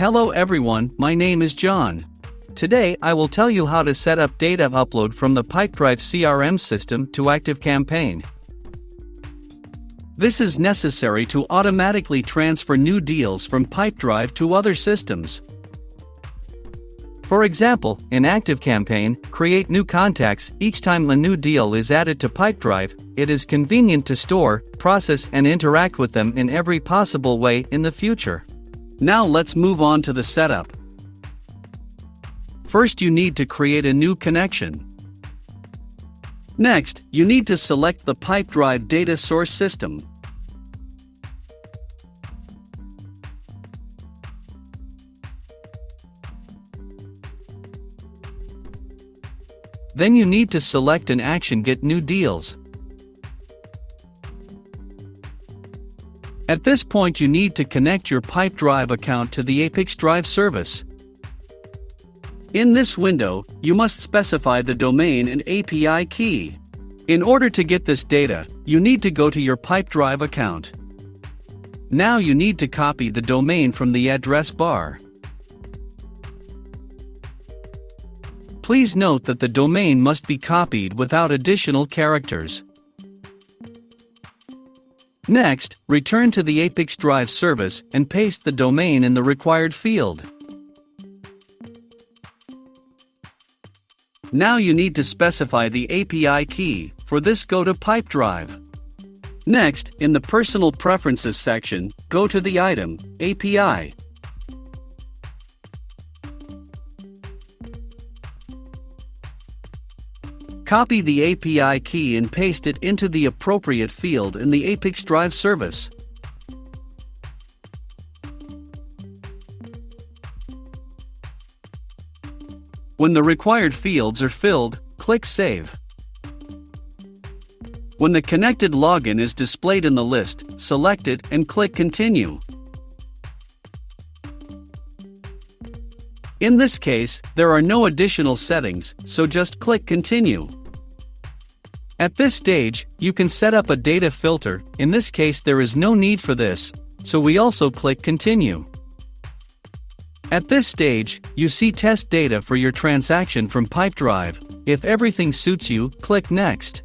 Hello everyone, my name is John. Today I will tell you how to set up data upload from the Pipedrive CRM system to ActiveCampaign. This is necessary to automatically transfer new deals from Pipedrive to other systems. For example, in ActiveCampaign, create new contacts each time a new deal is added to Pipedrive. It is convenient to store, process and interact with them in every possible way in the future. Now let's move on to the setup. First you need to create a new connection. Next, you need to select the Pipedrive data source system. Then you need to select an action Get New Deals. At this point you need to connect your Pipedrive account to the ApiX-Drive service. In this window, you must specify the domain and API key. In order to get this data, you need to go to your Pipedrive account. Now you need to copy the domain from the address bar. Please note that the domain must be copied without additional characters. Next, return to the ApiX-Drive service and paste the domain in the required field. Now you need to specify the API key. For this, go to Pipedrive. Next, in the Personal Preferences section, go to the item, API. Copy the API key and paste it into the appropriate field in the ApiX-Drive service. When the required fields are filled, click Save. When the connected login is displayed in the list, select it and click Continue. In this case, there are no additional settings, so just click Continue. At this stage, you can set up a data filter. In this case there is no need for this, so we also click Continue. At this stage, you see test data for your transaction from Pipedrive. If everything suits you, click Next.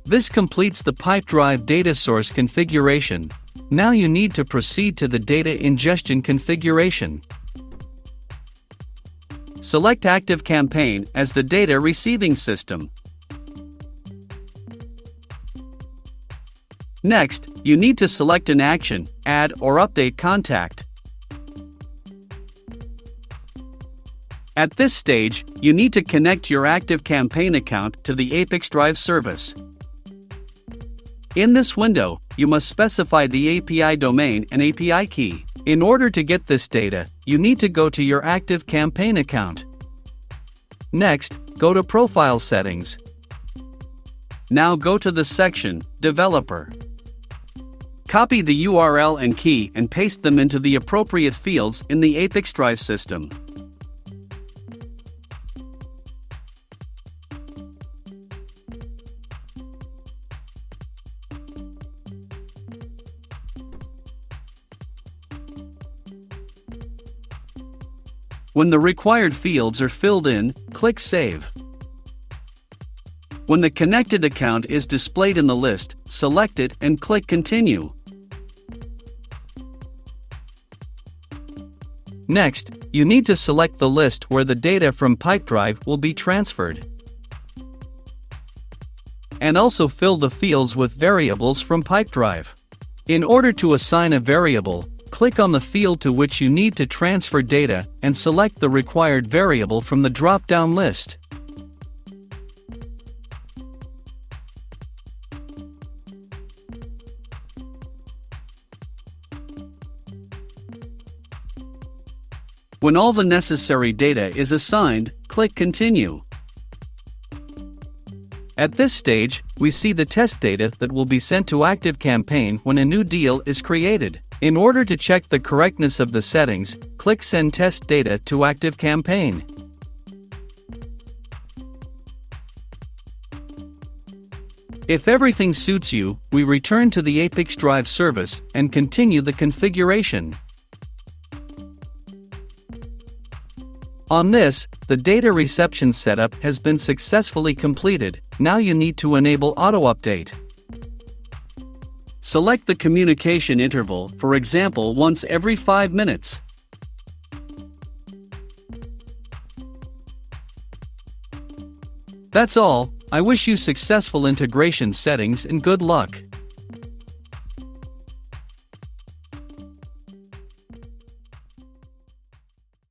This completes the Pipedrive data source configuration. Now you need to proceed to the data ingestion configuration. Select ActiveCampaign as the data receiving system. Next, you need to select an action, add or update contact. At this stage, you need to connect your ActiveCampaign account to the ApiX-Drive service. In this window, you must specify the API domain and API key. In order to get this data, you need to go to your ActiveCampaign account. Next, go to Profile Settings. Now go to the section, Developer. Copy the URL and key and paste them into the appropriate fields in the ApiX-Drive system. When the required fields are filled in, click Save. When the connected account is displayed in the list, select it and click Continue. Next, you need to select the list where the data from Pipedrive will be transferred. And also fill the fields with variables from Pipedrive. In order to assign a variable, click on the field to which you need to transfer data and select the required variable from the drop-down list. When all the necessary data is assigned, click Continue. At this stage, we see the test data that will be sent to ActiveCampaign when a new deal is created. In order to check the correctness of the settings, click Send Test Data to ActiveCampaign. If everything suits you, we return to the ApiX-Drive service and continue the configuration. On this, the data reception setup has been successfully completed. Now you need to enable auto-update. Select the communication interval, for example once every 5 minutes. That's all. I wish you successful integration settings and good luck.